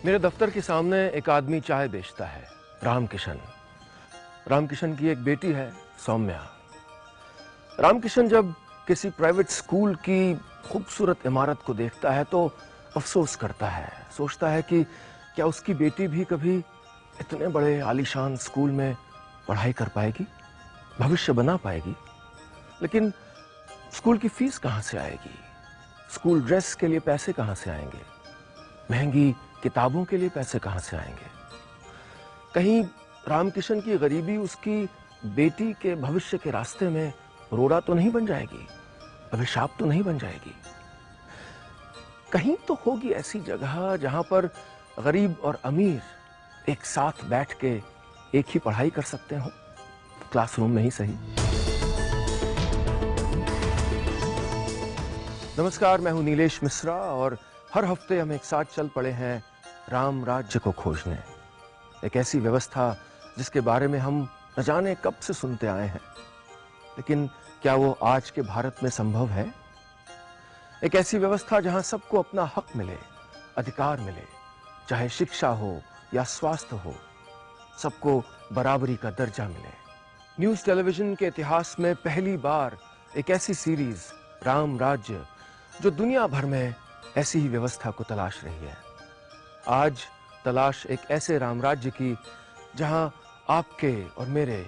मेरे दफ्तर के सामने एक आदमी चाय बेचता है, रामकिशन। रामकिशन की एक बेटी है, सौम्या। रामकिशन जब किसी प्राइवेट स्कूल की खूबसूरत इमारत को देखता है तो अफसोस करता है। सोचता है कि क्या उसकी बेटी भी कभी इतने बड़े आलीशान स्कूल में पढ़ाई कर पाएगी, भविष्य बना पाएगी। लेकिन स्कूल की फीस कहाँ से आएगी? स्कूल ड्रेस के लिए पैसे कहाँ से आएंगे? महंगी किताबों के लिए पैसे कहाँ से आएंगे? कहीं रामकिशन की गरीबी उसकी बेटी के भविष्य के रास्ते में रोड़ा तो नहीं बन जाएगी, अभिशाप तो नहीं बन जाएगी? कहीं तो होगी ऐसी जगह जहां पर गरीब और अमीर एक साथ बैठ के एक ही पढ़ाई कर सकते हो, क्लासरूम में ही सही। नमस्कार, मैं हूं नीलेश मिश्रा और हर हफ्ते हम एक साथ चल पड़े हैं राम राज्य को खोजने। एक ऐसी व्यवस्था जिसके बारे में हम न जाने कब से सुनते आए हैं, लेकिन क्या वो आज के भारत में संभव है? एक ऐसी व्यवस्था जहां सबको अपना हक मिले, अधिकार मिले, चाहे शिक्षा हो या स्वास्थ्य हो, सबको बराबरी का दर्जा मिले। न्यूज़ टेलीविजन के इतिहास में पहली बार एक ऐसी सीरीज राम राज्य जो दुनिया भर में ऐसी ही व्यवस्था को तलाश रही है। आज तलाश एक ऐसे राम राज्य की जहां आपके और मेरे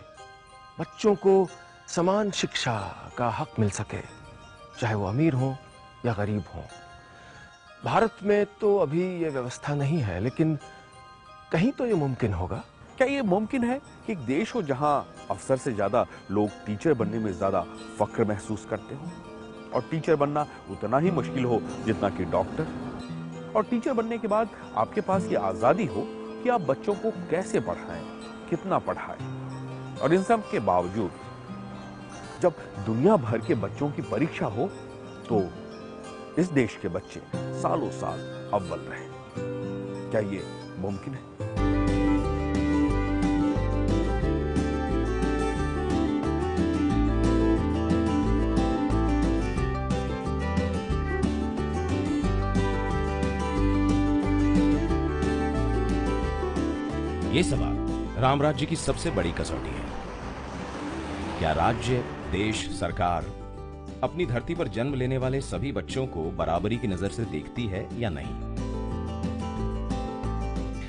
बच्चों को समान शिक्षा का हक मिल सके, चाहे वो अमीर हो या गरीब हो। भारत में तो अभी ये व्यवस्था नहीं है, लेकिन कहीं तो ये मुमकिन होगा। क्या ये मुमकिन है कि एक देश हो जहां अफसर से ज्यादा लोग टीचर बनने में ज्यादा फख्र महसूस करते हो, और टीचर बनना उतना ही मुश्किल हो जितना कि डॉक्टर, और टीचर बनने के बाद आपके पास ये आजादी हो कि आप बच्चों को कैसे पढ़ाएं, कितना पढ़ाएं, और इन सब के बावजूद जब दुनिया भर के बच्चों की परीक्षा हो तो इस देश के बच्चे सालों साल अव्वल रहें। क्या ये मुमकिन है? ये सवाल राम राज्य की सबसे बड़ी कसौटी है। क्या राज्य, देश, सरकार अपनी धरती पर जन्म लेने वाले सभी बच्चों को बराबरी की नजर से देखती है या नहीं?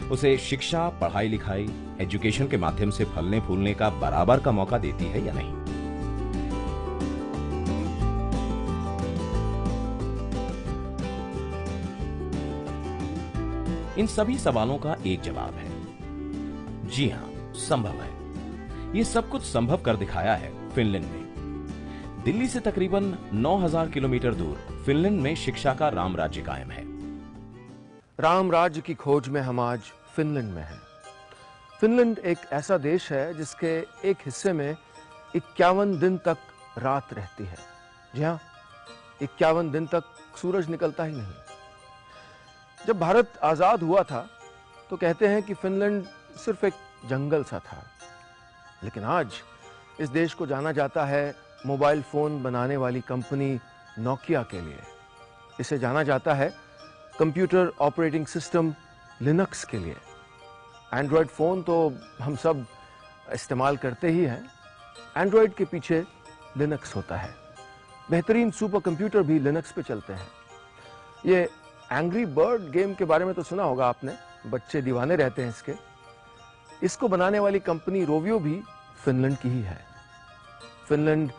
उसे शिक्षा, पढ़ाई लिखाई, एजुकेशन के माध्यम से फलने फूलने का बराबर का मौका देती है या नहीं? इन सभी सवालों का एक जवाब है, जी हां, संभव है। यह सब कुछ संभव कर दिखाया है फिनलैंड ने। दिल्ली से तकरीबन 9000 किलोमीटर दूर फिनलैंड में शिक्षा का राम राज्य कायम है। राम राज्य की खोज में हम आज फिनलैंड में हैं। फिनलैंड एक ऐसा देश है जिसके एक हिस्से में 51 दिन तक रात रहती है। जी हाँ, 51 दिन तक सूरज निकलता ही नहीं। जब भारत आजाद हुआ था तो कहते हैं कि फिनलैंड सिर्फ एक जंगल सा था, लेकिन आज इस देश को जाना जाता है मोबाइल फोन बनाने वाली कंपनी नोकिया के लिए। इसे जाना जाता है कंप्यूटर ऑपरेटिंग सिस्टम लिनक्स के लिए। एंड्रॉयड फोन तो हम सब इस्तेमाल करते ही हैं। एंड्रॉयड के पीछे लिनक्स होता है। बेहतरीन सुपर कंप्यूटर भी लिनक्स पे चलते हैं। ये एंग्री बर्ड गेम के बारे में तो सुना होगा आपने, बच्चे दीवाने रहते हैं इसके। इसको बनाने वाली कंपनी रोवियो भी फिनलैंड की ही है। फिनलैंड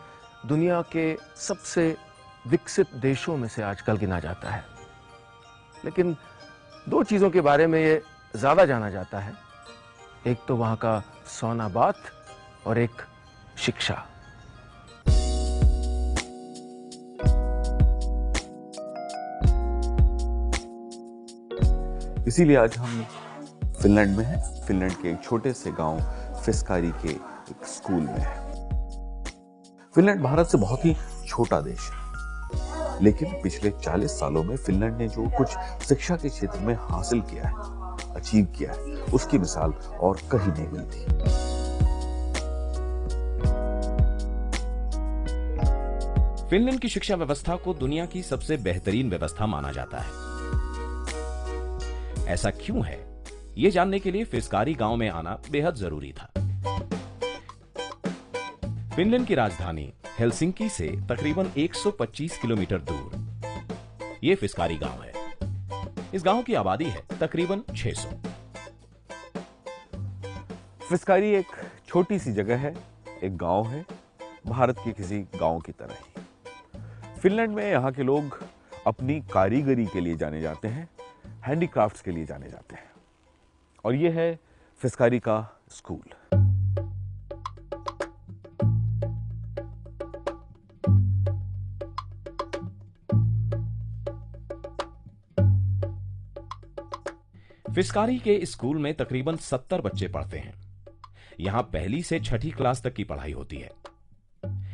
दुनिया के सबसे विकसित देशों में से आजकल गिना जाता है, लेकिन दो चीजों के बारे में ये ज्यादा जाना जाता है। एक तो वहां का सोना बाथ और एक शिक्षा। इसीलिए आज हम फिनलैंड में हैं। फिनलैंड के एक छोटे से गांव फिस्कारी के एक स्कूल में है। फिनलैंड भारत से बहुत ही छोटा देश है, लेकिन पिछले 40 सालों में फिनलैंड ने जो कुछ शिक्षा के क्षेत्र में हासिल किया है, अचीव किया है, उसकी मिसाल और कहीं नहीं मिलती। फिनलैंड की शिक्षा व्यवस्था को दुनिया की सबसे बेहतरीन व्यवस्था माना जाता है। ऐसा क्यों है, ये जानने के लिए फिस्कारी गांव में आना बेहद जरूरी था। फिनलैंड की राजधानी हेलसिंकी से तकरीबन 125 किलोमीटर दूर ये फिस्कारी गांव है। इस गांव की आबादी है तकरीबन 600। फिस्कारी एक छोटी सी जगह है, एक गांव है, भारत के किसी गांव की तरह ही। फिनलैंड में यहाँ के लोग अपनी कारीगरी के लिए जाने जाते हैं, हैंडीक्राफ्ट्स के लिए जाने जाते हैं। और ये है फिस्कारी का स्कूल। फिस्कारी के स्कूल में तकरीबन 70 बच्चे पढ़ते हैं। यहां पहली से छठी क्लास तक की पढ़ाई होती है।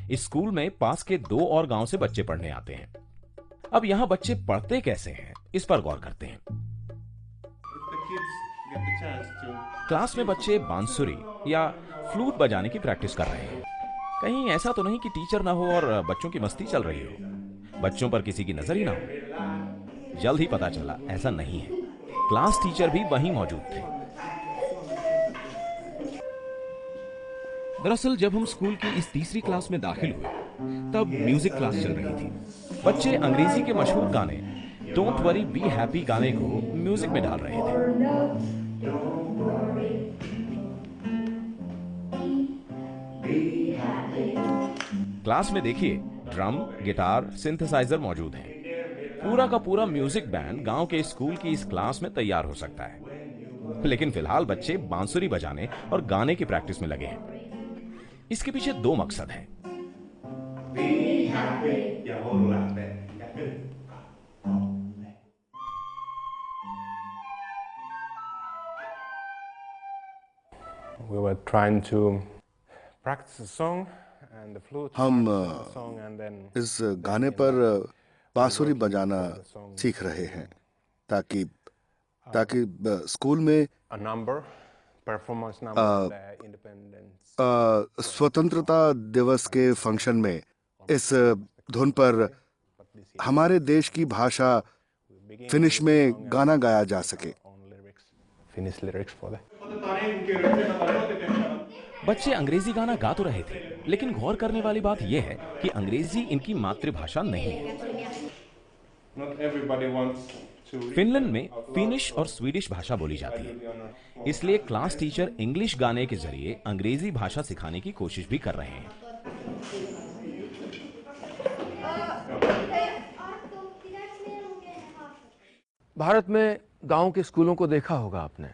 इस स्कूल में पास के 2 और गांव से बच्चे पढ़ने आते हैं। अब यहां बच्चे पढ़ते कैसे हैं, इस पर गौर करते हैं। क्लास में बच्चे बांसुरी या फ्लूट बजाने की प्रैक्टिस कर रहे हैं। कहीं ऐसा तो नहीं कि टीचर ना हो और बच्चों की मस्ती चल रही हो, बच्चों पर किसी की नजर ही ना हो। जल्द ही पता चला ऐसा नहीं है, क्लास टीचर भी वहीं मौजूद थे। दरअसल जब हम स्कूल की इस तीसरी क्लास में दाखिल हुए तब म्यूजिक क्लास चल रही थी। बच्चे अंग्रेजी के मशहूर गाने डोंट वरी बी हैप्पी गाने को म्यूजिक में डाल रहे थे। क्लास में देखिए ड्रम, गिटार, सिंथेसाइजर मौजूद हैं। पूरा का पूरा म्यूजिक बैंड गांव के स्कूल की इस क्लास में तैयार हो सकता है। लेकिन फिलहाल बच्चे बांसुरी बजाने और गाने की प्रैक्टिस में लगे हैं। इसके पीछे 2 मकसद हैं। We were trying to practice the song and the flute. हम song and then इस गाने पर बांसुरी बजाना सीख रहे हैं ताकि स्कूल में a number, performance number, the independence. स्वतंत्रता दिवस के फंक्शन में इस धुन पर हमारे देश की भाषा फिनिश में गाना गाया जा सके। Finnish lyrics for that. बच्चे अंग्रेजी गाना गा तो रहे थे, लेकिन गौर करने वाली बात यह है कि अंग्रेजी इनकी मातृभाषा नहीं है। Not everybody wants to. Finland में फिनिश और स्वीडिश भाषा बोली जाती है, इसलिए क्लास टीचर इंग्लिश गाने के जरिए अंग्रेजी भाषा सिखाने की कोशिश भी कर रहे हैं। भारत में गांव के स्कूलों को देखा होगा आपने।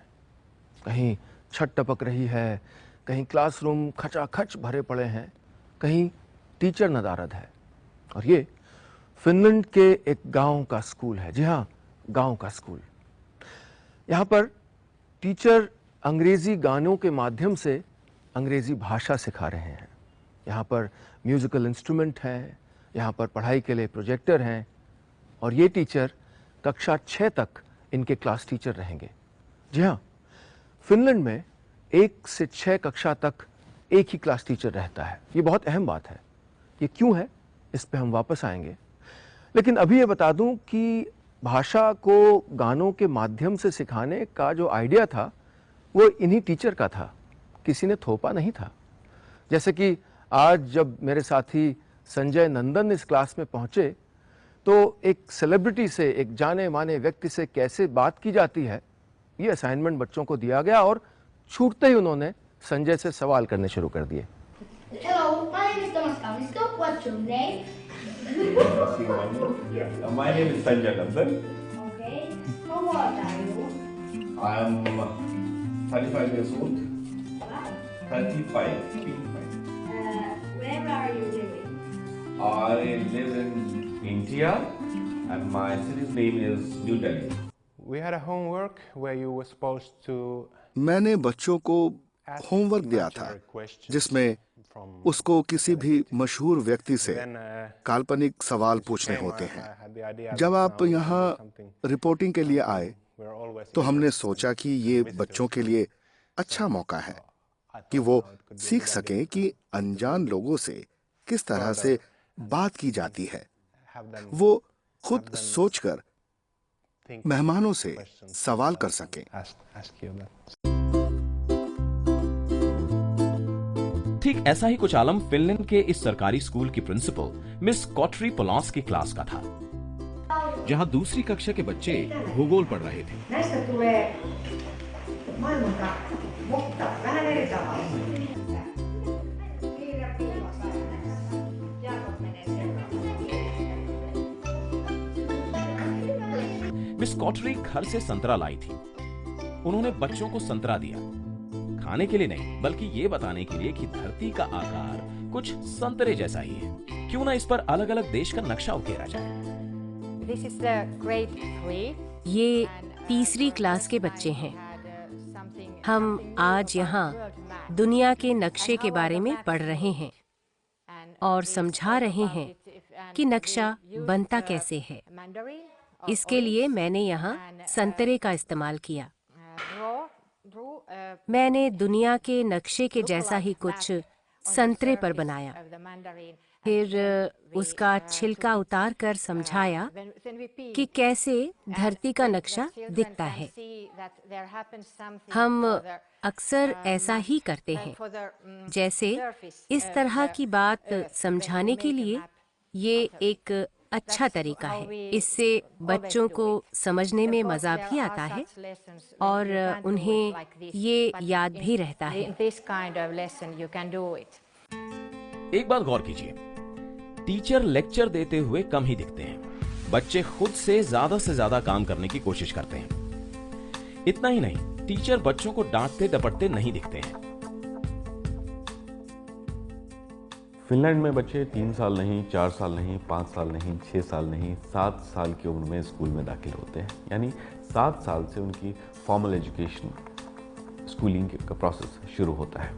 कहीं छत टपक रही है, कहीं क्लासरूम खचाखच भरे पड़े हैं, कहीं टीचर नदारद है। और ये फिनलैंड के एक गांव का स्कूल है। जी हाँ, गांव का स्कूल। यहाँ पर टीचर अंग्रेजी गानों के माध्यम से अंग्रेजी भाषा सिखा रहे हैं। यहाँ पर म्यूजिकल इंस्ट्रूमेंट हैं, यहाँ पर पढ़ाई के लिए प्रोजेक्टर हैं और ये टीचर कक्षा 6 तक इनके क्लास टीचर रहेंगे। जी हाँ, फिनलैंड में 1 से 6 कक्षा तक एक ही क्लास टीचर रहता है। ये बहुत अहम बात है। ये क्यों है, इस पे हम वापस आएंगे। लेकिन अभी ये बता दूं कि भाषा को गानों के माध्यम से सिखाने का जो आइडिया था वो इन्हीं टीचर का था, किसी ने थोपा नहीं था। जैसे कि आज जब मेरे साथी संजय नंदन इस क्लास में पहुंचे तो एक सेलिब्रिटी से, एक जाने माने व्यक्ति से कैसे बात की जाती है, ये असाइनमेंट बच्चों को दिया गया और छूटते ही उन्होंने संजय से सवाल करने शुरू कर दिए। Hello, my name is Thomas Kamisko. What's your name? My name is Sanjay Nandan. Okay. How old are you? I am 35 years old. Wow. 35. Where are you living? I live in India and my city's name is New Delhi. We had a homework where you were supposed to मैंने बच्चों को homework दिया था जिसमें उसको किसी भी मशहूर व्यक्ति से काल्पनिक सवाल पूछने होते हैं। जब आप यहाँ रिपोर्टिंग के लिए आए तो हमने सोचा कि ये बच्चों के लिए अच्छा मौका है कि वो सीख सकें कि अनजान लोगों से किस तरह से बात की जाती है। वो खुद सोचकर मेहमानों से सवाल कर सकें। ठीक ऐसा ही कुछ आलम फिनलैंड के इस सरकारी स्कूल की प्रिंसिपल मिस कॉटरी पोलांस की क्लास का था, जहां दूसरी कक्षा के बच्चे भूगोल पढ़ रहे थे। Näistä tulee maailmankartta, mutta vähän eri tavalla. Miss कॉटरी घर से संतरा लाई थी। उन्होंने बच्चों को संतरा दिया, खाने के लिए नहीं बल्कि ये बताने के लिए कि धरती का आकार कुछ संतरे जैसा ही है, क्यों ना इस पर अलग अलग देश का नक्शा उकेरा जाए। ये तीसरी क्लास के बच्चे हैं। हम आज यहाँ दुनिया के नक्शे के बारे में पढ़ रहे हैं और समझा रहे हैं कि नक्शा बनता कैसे है। इसके लिए मैंने यहाँ संतरे का इस्तेमाल किया। मैंने दुनिया के नक्शे के जैसा ही कुछ संतरे पर बनाया, फिर उसका छिलका उतार कर समझाया कि कैसे धरती का नक्शा दिखता है। हम अक्सर ऐसा ही करते हैं, जैसे इस तरह की बात समझाने के लिए ये एक अच्छा तरीका है। इससे बच्चों को समझने में मजा भी आता है और उन्हें ये याद भी रहता है। एक बात गौर कीजिए, टीचर लेक्चर देते हुए कम ही दिखते हैं। बच्चे खुद से ज्यादा काम करने की कोशिश करते हैं। इतना ही नहीं, टीचर बच्चों को डांटते डपटते नहीं दिखते हैं। फिनलैंड में बच्चे 3 साल नहीं, 4 साल नहीं, 5 साल नहीं, 6 साल नहीं, 7 साल की उम्र में स्कूल में दाखिल होते हैं। यानी 7 साल से उनकी फॉर्मल एजुकेशन, स्कूलिंग का प्रोसेस शुरू होता है।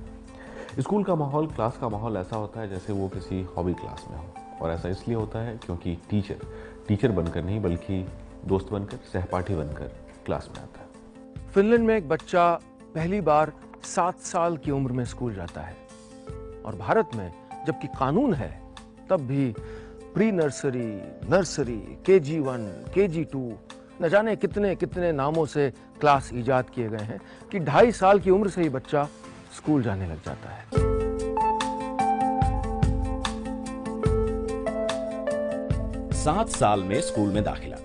स्कूल का माहौल, क्लास का माहौल ऐसा होता है जैसे वो किसी हॉबी क्लास में हो, और ऐसा इसलिए होता है क्योंकि टीचर बनकर नहीं बल्कि दोस्त बनकर, सहपाठी बनकर क्लास में आता है। फिनलैंड में एक बच्चा पहली बार 7 साल की उम्र में स्कूल जाता है, और भारत में जबकि कानून है तब भी pre nursery, nursery, KG1, KG2, न जाने कितने कितने नामों से क्लास इजाद किए गए हैं कि 2.5 साल की उम्र से ही बच्चा स्कूल जाने लग जाता है। सात साल में स्कूल में दाखिला,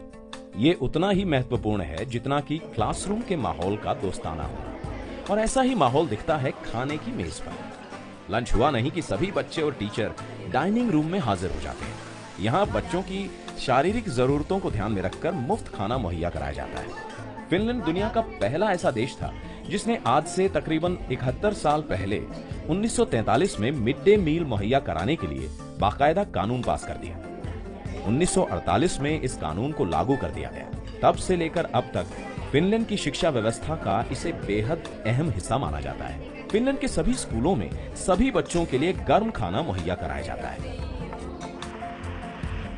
ये उतना ही महत्वपूर्ण है जितना कि क्लासरूम के माहौल का दोस्ताना होना। और ऐसा ही माहौल दिखता है खाने की मेज पर। लंच हुआ नहीं कि सभी बच्चे और टीचर डाइनिंग रूम में हाजिर हो जाते हैं। यहाँ बच्चों की शारीरिक जरूरतों को ध्यान में रखकर मुफ्त खाना मुहैया कराया जाता है। फिनलैंड दुनिया का पहला ऐसा देश था जिसने आज से तकरीबन 71 साल पहले 1943 में मिड डे मील मुहैया कराने के लिए बाकायदा कानून पास कर दिया। 1948 में इस कानून को लागू कर दिया गया। तब से लेकर अब तक फिनलैंड की शिक्षा व्यवस्था का इसे बेहद अहम हिस्सा माना जाता है। फिनलैंड के सभी स्कूलों में सभी बच्चों के लिए गर्म खाना मुहैया कराया जाता है।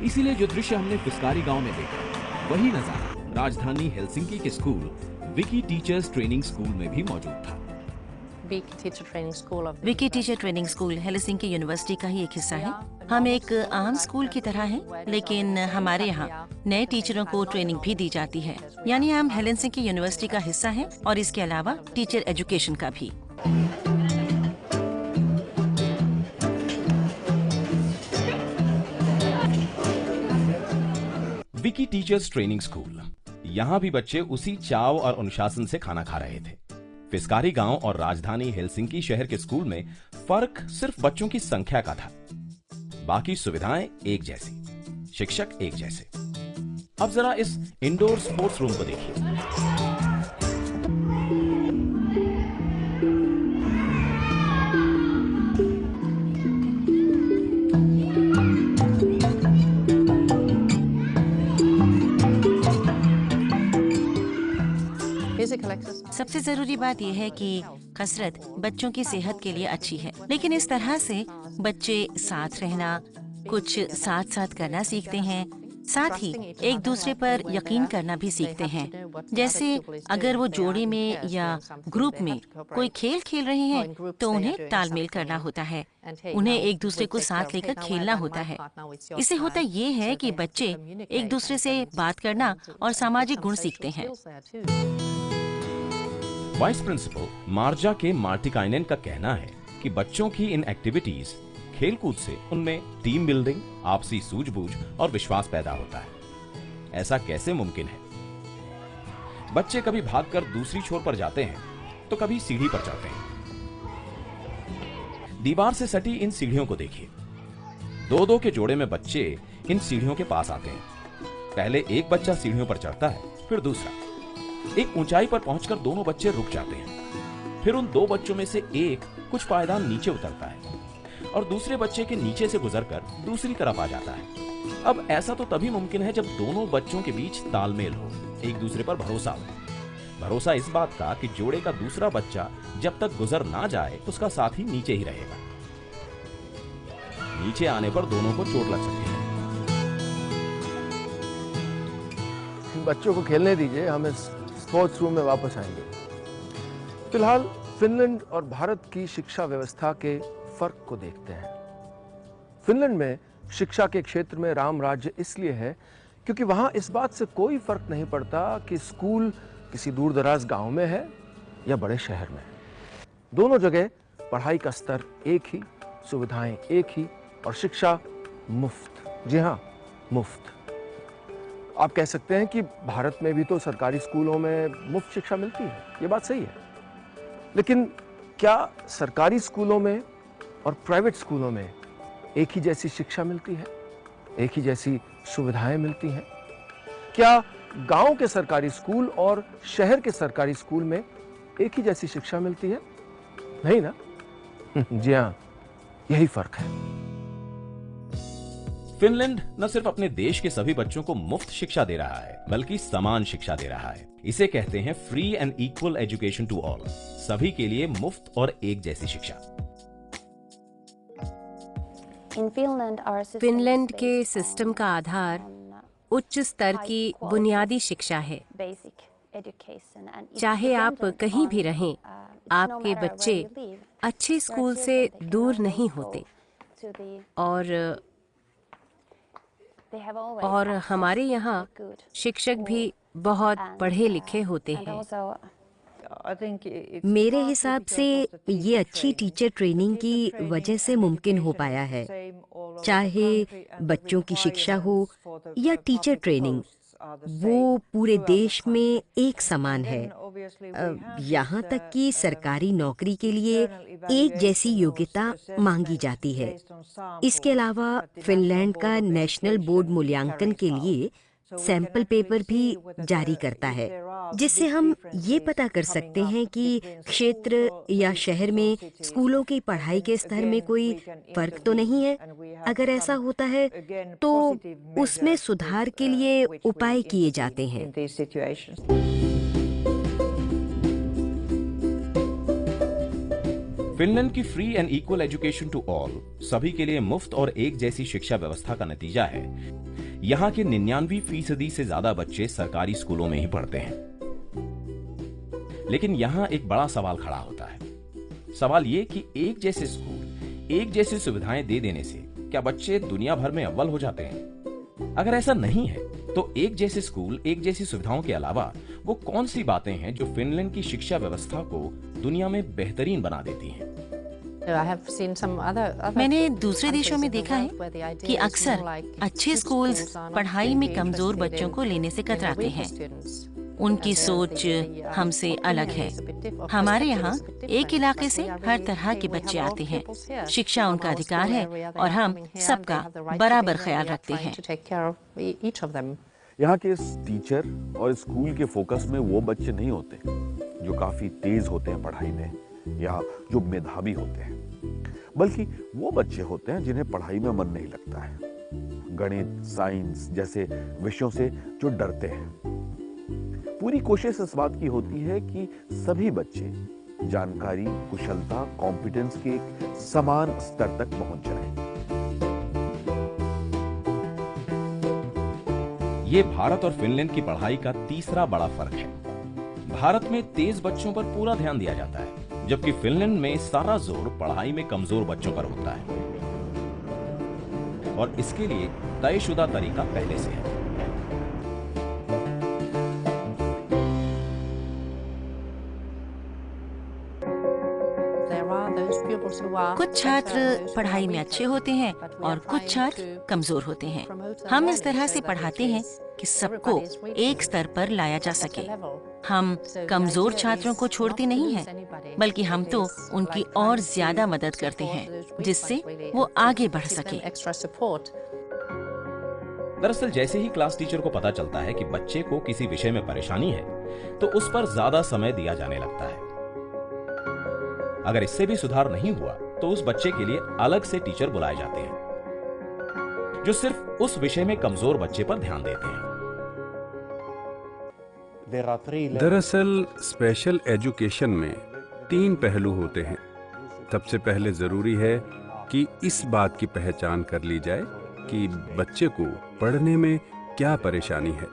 इसीलिए जो दृश्य हमने फिस्कारी गांव में देखा, वही नजारा राजधानी हेलसिंकी के school Vicky teachers training school में भी मौजूद था। Vicky teacher training school Helsinki university का ही एक हिस्सा है। हम एक आम स्कूल की तरह हैं, लेकिन हमारे यहाँ नए टीचरों को ट्रेनिंग भी दी जाती है। यानी हम हेलसिंकी यूनिवर्सिटी का हिस्सा हैं और इसके अलावा टीचर एजुकेशन का भी। विकी टीचर्स ट्रेनिंग स्कूल, यहाँ भी बच्चे उसी चाव और अनुशासन से खाना खा रहे थे। फिस्कारी गांव और राजधानी हेलसिंकी शहर के स्कूल में फर्क सिर्फ बच्चों की संख्या का था। बाकी सुविधाएं एक जैसी, शिक्षक एक जैसे। अब जरा इस इंडोर स्पोर्ट्स रूम को देखिए। सबसे जरूरी बात यह है कि कसरत बच्चों की सेहत के लिए अच्छी है, लेकिन इस तरह से बच्चे साथ रहना, कुछ साथ साथ करना सीखते हैं, साथ ही एक दूसरे पर यकीन करना भी सीखते हैं। जैसे अगर वो जोड़े में या ग्रुप में कोई खेल खेल रहे हैं तो उन्हें तालमेल करना होता है, उन्हें एक दूसरे को साथ लेकर खेलना होता है। इससे होता ये है कि बच्चे एक दूसरे से बात करना और सामाजिक गुण सीखते हैं। वाइस प्रिंसिपल मार्जा के मार्टिकाइनेन का कहना है कि बच्चों की इन एक्टिविटीज खेलकूद से उनमें टीम बिल्डिंग, आपसी सूझबूझ और विश्वास पैदा होता है। ऐसा कैसे मुमकिन है? बच्चे कभी भागकर दूसरी छोर पर जाते हैं तो कभी सीढ़ी पर चढ़ते हैं। दीवार से सटी इन सीढ़ियों को देखिए। दो दो के जोड़े में बच्चे इन सीढ़ियों के पास आते हैं। पहले एक बच्चा सीढ़ियों पर चढ़ता है, फिर दूसरा। एक ऊंचाई पर पहुंचकर दोनों बच्चे रुक जाते हैं। फिर उन दो बच्चों में से एक कुछ पायदान नीचे उतरता है और दूसरे बच्चे के नीचे से गुजरकर दूसरी तरफ आ जाता है। अब ऐसा तो तभी मुमकिन है जब दोनों बच्चों के बीच तालमेल हो, एक दूसरे पर भरोसा हो। भरोसा इस बात का कि जोड़े का दूसरा बच्चा जब तक गुजर ना जाए उसका साथी नीचे ही रहेगा। नीचे आने पर दोनों को चोट लग सकती है। बच्चों को खेलने दीजिए, हम इस स्पोर्ट्स रूम में वापस आएंगे। फिलहाल फिनलैंड और भारत की शिक्षा व्यवस्था के फर्क को देखते हैं। फिनलैंड में शिक्षा के क्षेत्र में राम राज्य इसलिए है क्योंकि वहां इस बात से कोई फर्क नहीं पड़ता कि स्कूल किसी दूर दराज गांव में है या बड़े शहर में। दोनों जगह पढ़ाई का स्तर एक ही, सुविधाएं एक ही और शिक्षा मुफ्त। जी हाँ, मुफ्त। आप कह सकते हैं कि भारत में भी तो सरकारी स्कूलों में मुफ्त शिक्षा मिलती है, ये बात सही है। लेकिन क्या सरकारी स्कूलों में और प्राइवेट स्कूलों में एक ही जैसी शिक्षा मिलती है, एक ही जैसी सुविधाएं मिलती हैं? क्या गांव के सरकारी स्कूल और शहर के सरकारी स्कूल में एक ही जैसी शिक्षा मिलती है? नहीं ना? जी हाँ, यही फर्क है। फिनलैंड न सिर्फ अपने देश के सभी बच्चों को मुफ्त शिक्षा दे रहा है, बल्कि समान शिक्षा दे रहा है। इसे कहते हैं free and equal education to all, सभी के लिए मुफ्त और एक जैसी शिक्षा। फिनलैंड के सिस्टम का आधार उच्च स्तर की बुनियादी शिक्षा है। चाहे आप कहीं भी रहें, आपके बच्चे अच्छे स्कूल से दूर नहीं होते। और हमारे यहाँ शिक्षक भी बहुत पढ़े लिखे होते हैं। मेरे हिसाब से ये अच्छी टीचर ट्रेनिंग की वजह से मुमकिन हो पाया है। चाहे बच्चों की शिक्षा हो या टीचर ट्रेनिंग, वो पूरे देश में एक समान है। यहाँ तक कि सरकारी नौकरी के लिए एक जैसी योग्यता मांगी जाती है। इसके अलावा फिनलैंड का नेशनल बोर्ड मूल्यांकन के लिए सैंपल पेपर भी जारी करता है, जिससे हम ये पता कर सकते हैं कि क्षेत्र या शहर में स्कूलों की पढ़ाई के स्तर में कोई फर्क तो नहीं है। अगर ऐसा होता है तो उसमें सुधार के लिए उपाय किए जाते हैं। फिनलैंड की free and equal education to all, सभी के लिए मुफ्त और एक जैसी शिक्षा व्यवस्था का नतीजा है यहाँ के 99% से ज्यादा बच्चे सरकारी स्कूलों में ही पढ़ते हैं। लेकिन यहाँ एक बड़ा सवाल खड़ा होता है। सवाल ये कि एक जैसे स्कूल, एक जैसी सुविधाएं दे देने से क्या बच्चे दुनिया भर में अव्वल हो जाते हैं? अगर ऐसा नहीं है तो एक जैसे स्कूल, एक जैसी सुविधाओं के अलावा वो कौन सी बातें हैं जो फिनलैंड की शिक्षा व्यवस्था को दुनिया में बेहतरीन बना देती हैं? मैंने दूसरे देशों में देखा है कि अक्सर अच्छे स्कूल्स पढ़ाई में कमजोर बच्चों को लेने से कतराते हैं। उनकी सोच हमसे अलग है। हमारे यहाँ एक इलाके से हर तरह के बच्चे आते हैं। शिक्षा उनका अधिकार है और हम सबका बराबर ख्याल रखते हैं। यहाँ के इस टीचर और स्कूल के फोकस में वो बच्चे नहीं होते जो काफी तेज होते हैं पढ़ाई में या जो मेधावी होते हैं, बल्कि वो बच्चे होते हैं जिन्हें पढ़ाई में मन नहीं लगता है। गणित, साइंस जैसे विषयों से जो डरते हैं। पूरी कोशिश इस बात की होती है कि सभी बच्चे जानकारी, कुशलता, कॉम्पिटेंस के एक समान स्तर तक पहुंच जाएं। ये भारत और फिनलैंड की पढ़ाई का तीसरा बड़ा फर्क है। भारत में तेज बच्चों पर पूरा ध्यान दिया जाता है, जबकि फिनलैंड में सारा जोर पढ़ाई में कमजोर बच्चों पर होता है और इसके लिए तयशुदा तरीका पहले से है। कुछ छात्र पढ़ाई में अच्छे होते हैं और कुछ छात्र कमजोर होते हैं। हम इस तरह से पढ़ाते हैं कि सबको एक स्तर पर लाया जा सके। हम कमजोर छात्रों को छोड़ते नहीं हैं, बल्कि हम तो उनकी और ज्यादा मदद करते हैं, जिससे वो आगे बढ़ सके। दरअसल जैसे ही क्लास टीचर को पता चलता है कि बच्चे को किसी विषय में परेशानी है, तो उस पर ज्यादा समय दिया जाने लगता है। अगर इससे भी सुधार नहीं हुआ तो उस बच्चे के लिए अलग से टीचर बुलाए जाते हैं, जो सिर्फ उस विषय में कमजोर बच्चे पर ध्यान देते हैं। दरअसल स्पेशल एजुकेशन में 3 पहलू होते हैं। सबसे पहले जरूरी है कि इस बात की पहचान कर ली जाए कि बच्चे को पढ़ने में क्या परेशानी है,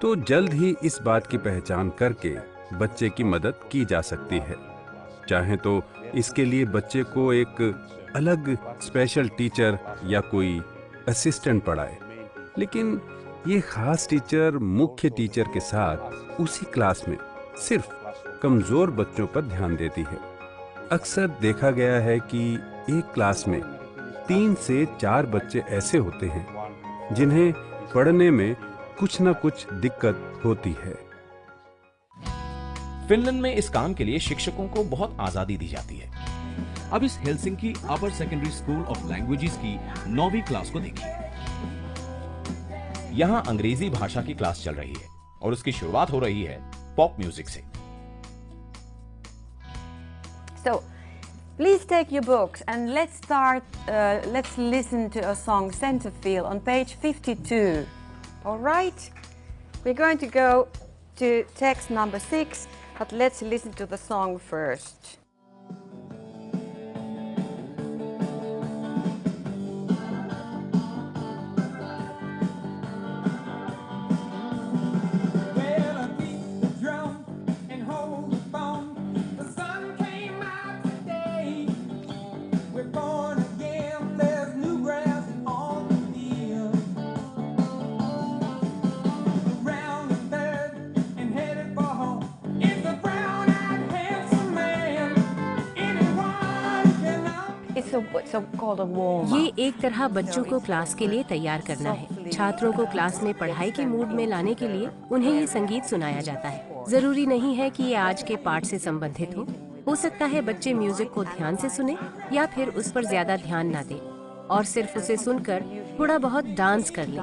तो जल्द ही इस बात की पहचान करके बच्चे की मदद की जा सकती है। चाहे तो इसके लिए बच्चे को एक अलग स्पेशल टीचर या कोई असिस्टेंट पढ़ाए, लेकिन ये खास टीचर मुख्य टीचर के साथ उसी क्लास में सिर्फ कमजोर बच्चों पर ध्यान देती है। अक्सर देखा गया है कि एक क्लास में 3 से 4 बच्चे ऐसे होते हैं जिन्हें पढ़ने में कुछ न कुछ दिक्कत होती है। फिनलैंड में इस काम के लिए शिक्षकों को बहुत आजादी दी जाती है। अब इस Helsinki upper secondary school of languages की 9वीं क्लास को देखिए। यहाँ अंग्रेजी भाषा की क्लास चल रही है और उसकी शुरुआत हो रही है पॉप म्यूजिक से। So, please take your books and let's listen to a song, Centerfield, on page 52. All right? We're going to go to text number 6, but let's listen to the song first. ये एक तरह बच्चों को class के लिए तैयार करना है। छात्रों को क्लास में पढ़ाई के मूड में लाने के लिए उन्हें ये संगीत सुनाया जाता है। जरूरी नहीं है कि ये आज के पाठ से संबंधित हो सकता है बच्चे म्यूजिक को ध्यान से सुने या फिर उस पर ज्यादा ध्यान ना दें और सिर्फ उसे सुनकर थोड़ा बहुत डांस कर लें।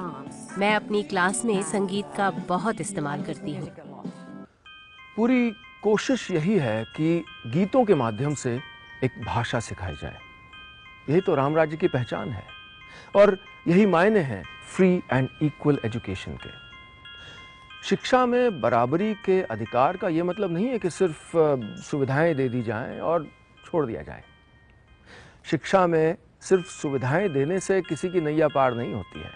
मैं अपनी क्लास में संगीत का बहुत इस्तेमाल करती हूँ। पूरी कोशिश यही है कि गीतों के माध्यम से एक भाषा सिखाई जाए। यही तो राम राज्य की पहचान है और यही मायने हैं फ्री एंड इक्वल एजुकेशन के। शिक्षा में बराबरी के अधिकार का ये मतलब नहीं है कि सिर्फ सुविधाएं दे दी जाएं और छोड़ दिया जाए। शिक्षा में सिर्फ सुविधाएं देने से किसी की नैया पार नहीं होती है।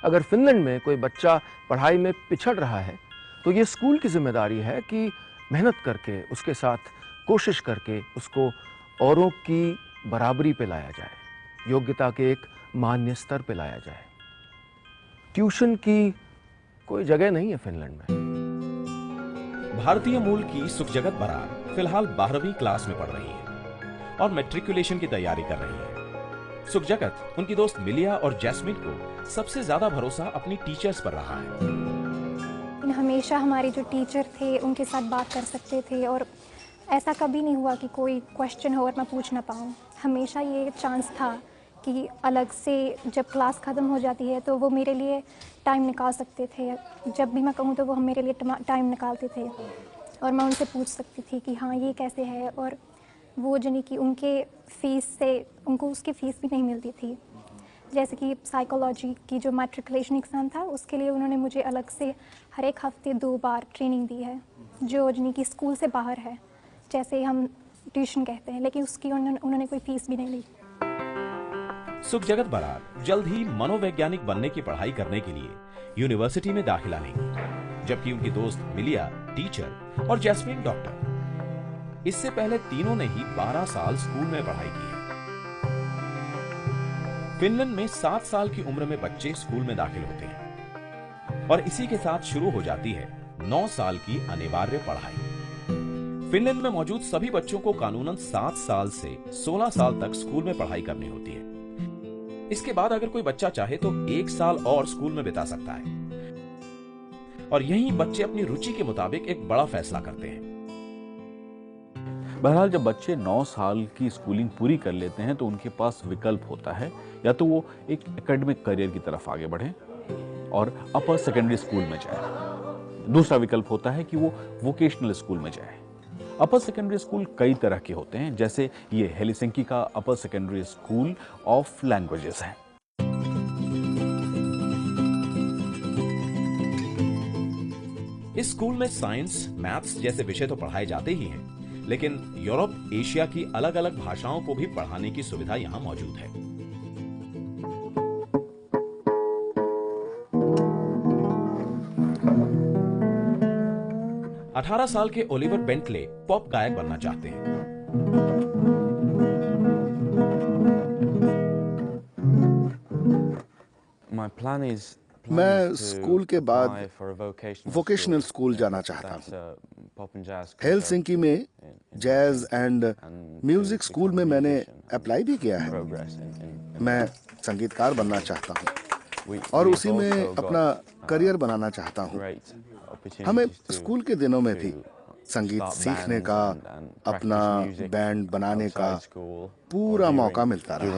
अगर फिनलैंड में कोई बच्चा पढ़ाई में पिछड़ रहा है तो ये स्कूल की जिम्मेदारी है कि मेहनत करके, उसके साथ कोशिश करके उसको औरों की बराबरी पे लाया जाए, योग्यता के एक मान्य स्तर पे लाया जाए। ट्यूशन की कोई जगह नहीं है फिनलैंड में। भारतीय मूल की सुखजगत बरार फिलहाल 12वीं क्लास में पढ़ रही है और मैट्रिकुलेशन की तैयारी कर रही है। सुखजगत उनकी दोस्त मिलिया और जैस्मिन को सबसे ज्यादा भरोसा अपनी टीचर्स पर रहा है। हमेशा हमारे जो टीचर थे उनके साथ बात कर सकते थे और ऐसा कभी नहीं हुआ कि कोई क्वेश्चन हो और मैं पूछ ना पाऊँ। हमेशा ये चांस था कि अलग से जब क्लास ख़त्म हो जाती है तो वो मेरे लिए टाइम निकाल सकते थे। जब भी मैं कहूँ तो वो मेरे लिए टाइम निकालते थे और मैं उनसे पूछ सकती थी कि हाँ ये कैसे है। और वो यानी कि उनके फ़ीस से उनको उसकी फ़ीस भी नहीं मिलती थी। जैसे कि साइकोलॉजी की जो मैट्रिकुलेशन एग्ज़ाम था उसके लिए उन्होंने मुझे अलग से हर एक हफ्ते 2 बार ट्रेनिंग दी है, जो यानी कि स्कूल से बाहर है, जैसे हम ट्यूशन कहते हैं, लेकिन उसकी उन्होंने कोई फ़ीस भी नहीं ली। सुखजगत बरार जल्द ही मनोवैज्ञानिक बनने की पढ़ाई करने के लिए यूनिवर्सिटी में दाखिला लेंगी, जबकि उनकी दोस्त मिलिया टीचर और जैस्मीन डॉक्टर। इससे पहले तीनों ने ही 12 साल स्कूल में पढ़ाई की है। फिनलैंड में 7 साल की उम्र में बच्चे स्कूल में दाखिल होते हैं और इसी के साथ शुरू हो जाती है 9 साल की अनिवार्य पढ़ाई। फिनलैंड में मौजूद सभी बच्चों को कानूनन 7 साल से 16 साल तक स्कूल में पढ़ाई करनी होती है। इसके बाद अगर कोई बच्चा चाहे तो 1 साल और स्कूल में बिता सकता है और यहीं बच्चे अपनी रुचि के मुताबिक एक बड़ा फैसला करते हैं। बहरहाल जब बच्चे 9 साल की स्कूलिंग पूरी कर लेते हैं तो उनके पास विकल्प होता है, या तो वो एक एकेडमिक करियर की तरफ आगे बढ़ें और अपर सेकेंडरी स्कूल में जाए। दूसरा विकल्प होता है कि वो वोकेशनल स्कूल में जाए। अपर सेकेंडरी स्कूल कई तरह के होते हैं, जैसे ये हेलसिंकी का अपर सेकेंडरी स्कूल ऑफ लैंग्वेजेस है। इस स्कूल में साइंस, मैथ्स जैसे विषय तो पढ़ाए जाते ही हैं, लेकिन यूरोप, एशिया की अलग अलग भाषाओं को भी पढ़ाने की सुविधा यहाँ मौजूद है। अठारह साल के ओलिवर बेंटले पॉप गायक बनना चाहते हैं। मैं स्कूल के बाद वोकेशनल स्कूल जाना चाहता हूँ। हेलसिंकी में जैज एंड म्यूजिक स्कूल में मैंने अप्लाई भी किया है। मैं संगीतकार बनना चाहता हूँ और उसी में अपना करियर बनाना चाहता हूँ। हमें स्कूल के दिनों में भी संगीत सीखने का, अपना बैंड बनाने का पूरा मौका मिलता रहा।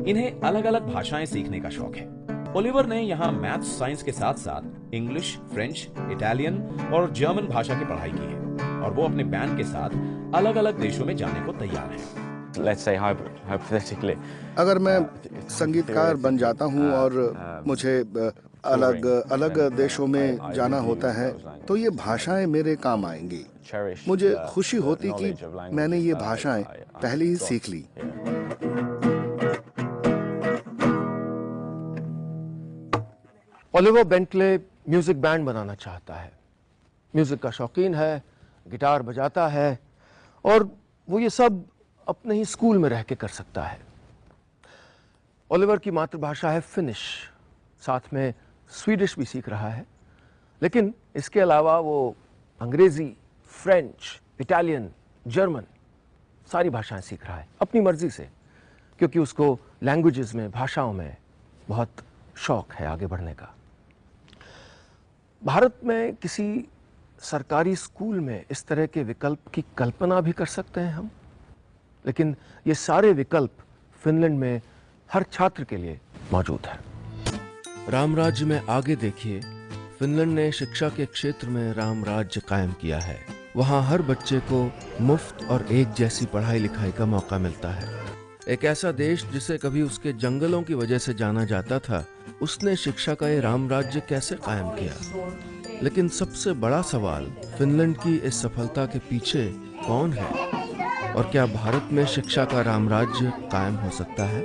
इन्हें अलग अलग भाषाएं सीखने का शौक है। ओलिवर ने यहाँ मैथ्स, साइंस के साथ साथ इंग्लिश, फ्रेंच, इटालियन और जर्मन भाषा की पढ़ाई की है और वो अपने बैंड के साथ अलग अलग देशों में जाने को तैयार है। अगर मैं संगीतकार बन जाता हूँ और मुझे अलग अलग देशों में जाना होता है तो ये भाषाएं मेरे काम आएंगी। मुझे खुशी होती कि मैंने ये भाषाएं पहले ही सीख ली। ओलिवर बेंटले म्यूजिक बैंड बनाना चाहता है। म्यूजिक का शौकीन है, गिटार बजाता है और वो ये सब अपने ही स्कूल में रह के कर सकता है। ओलिवर की मातृभाषा है फिनिश, साथ में स्वीडिश भी सीख रहा है, लेकिन इसके अलावा वो अंग्रेजी, फ्रेंच, इटालियन, जर्मन सारी भाषाएं सीख रहा है अपनी मर्जी से, क्योंकि उसको लैंग्वेजेस में, भाषाओं में बहुत शौक है आगे बढ़ने का। भारत में किसी सरकारी स्कूल में इस तरह के विकल्प की कल्पना भी कर सकते हैं हम, लेकिन ये सारे विकल्प फिनलैंड में हर छात्र के लिए मौजूद है। रामराज्य में आगे देखिए, फिनलैंड ने शिक्षा के क्षेत्र में रामराज्य कायम किया है। वहाँ हर बच्चे को मुफ्त और एक जैसी पढ़ाई लिखाई का मौका मिलता है। एक ऐसा देश जिसे कभी उसके जंगलों की वजह से जाना जाता था, उसने शिक्षा का ये रामराज्य कैसे कायम किया? लेकिन सबसे बड़ा सवाल, फिनलैंड की इस सफलता के पीछे कौन है और क्या भारत में शिक्षा का रामराज्य कायम हो सकता है?